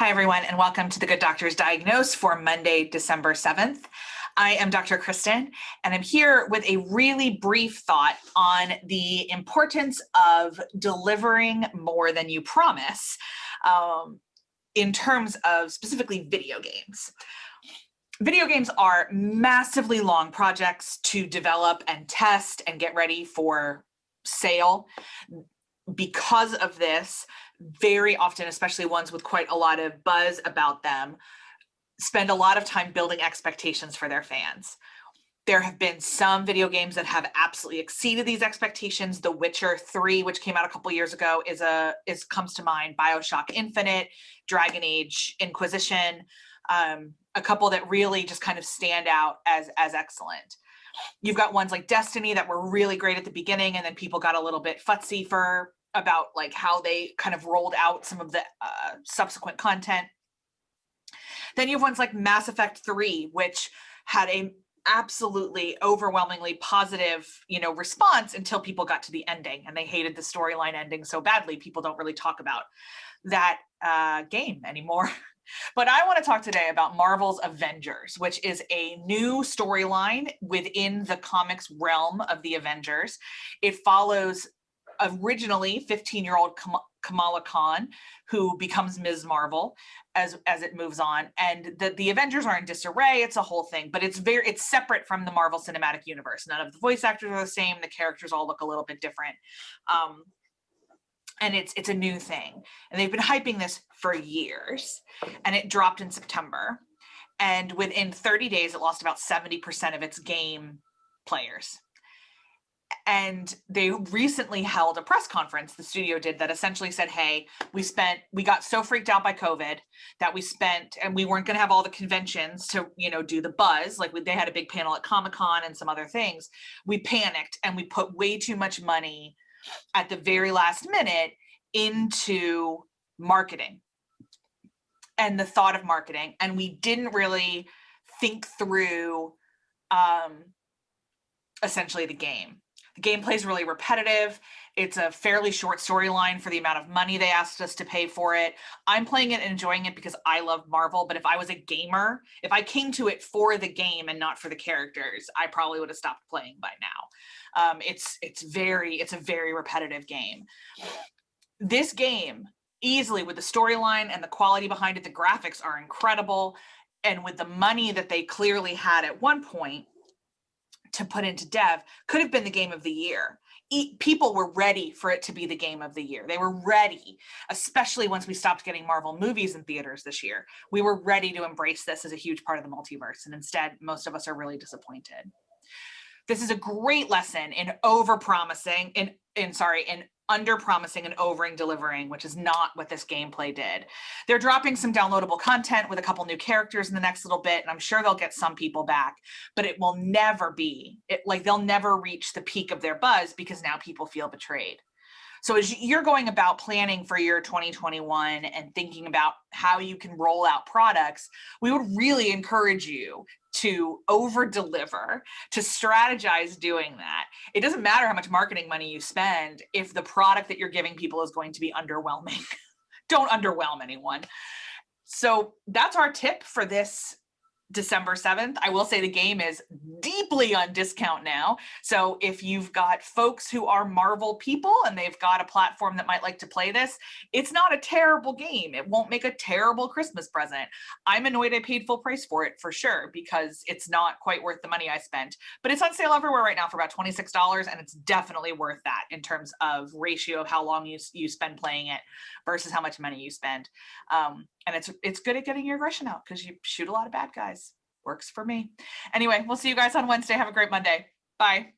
Hi, everyone, and welcome to the Good Doctors Diagnose for Monday, December 7th. I am Dr. Kristen, and I'm here with a really brief thought on the importance of delivering more than you promise in terms of specifically video games. Video games are massively long projects to develop and test and get ready for sale. Because of this, very often, especially ones with quite a lot of buzz about them, spend a lot of time building expectations for their fans. There have been some video games that have absolutely exceeded these expectations. The Witcher 3, which came out a couple years ago, comes to mind. BioShock Infinite, Dragon Age Inquisition, a couple that really just kind of stand out as excellent. You've got ones like Destiny that were really great at the beginning, and then people got a little bit futsy about like how they kind of rolled out some of the subsequent content. Then you have ones like Mass Effect 3, which had a absolutely overwhelmingly positive, response until people got to the ending, and they hated the storyline ending so badly people don't really talk about that game anymore. But I want to talk today about Marvel's Avengers, which is a new storyline within the comics realm of the Avengers. It follows originally 15-year-old Kamala Khan, who becomes Ms. Marvel as it moves on. And the Avengers are in disarray. It's a whole thing, but it's separate from the Marvel Cinematic Universe. None of the voice actors are the same. The characters all look a little bit different. And it's a new thing. And they've been hyping this for years. And it dropped in September. And within 30 days, it lost about 70% of its game players. And they recently held a press conference, the studio did, that essentially said, hey, we got so freaked out by COVID that and we weren't going to have all the conventions to, do the buzz. Like they had a big panel at Comic-Con and some other things. We panicked and we put way too much money at the very last minute into marketing and the thought of marketing. And we didn't really think through essentially the game. The gameplay is really repetitive. It's a fairly short storyline for the amount of money they asked us to pay for it. I'm playing it and enjoying it because I love Marvel, but if I was a gamer, if I came to it for the game and not for the characters, I probably would have stopped playing by now. It's a very repetitive game. This game, easily, with the storyline and the quality behind it, the graphics are incredible, and with the money that they clearly had at one point to put into dev, could have been the game of the year. People were ready for it to be the game of the year. They were ready, especially once we stopped getting Marvel movies in theaters this year. We were ready to embrace this as a huge part of the multiverse, and instead, most of us are really disappointed. This is a great lesson in under-promising and over-delivering, which is not what this gameplay did. They're dropping some downloadable content with a couple new characters in the next little bit, and I'm sure they'll get some people back, but it will never be, they'll never reach the peak of their buzz because now people feel betrayed. So as you're going about planning for your 2021 and thinking about how you can roll out products, we would really encourage you to over-deliver, to strategize doing that. It doesn't matter how much marketing money you spend if the product that you're giving people is going to be underwhelming. Don't underwhelm anyone. So that's our tip for this December 7th. I will say the game is deeply on discount now. So if you've got folks who are Marvel people and they've got a platform that might like to play this, it's not a terrible game. It won't make a terrible Christmas present. I'm annoyed I paid full price for it for sure because it's not quite worth the money I spent, but it's on sale everywhere right now for about $26, and it's definitely worth that in terms of ratio of how long you spend playing it versus how much money you spend. And it's good at getting your aggression out because you shoot a lot of bad guys. Works for me. Anyway, we'll see you guys on Wednesday. Have a great Monday. Bye.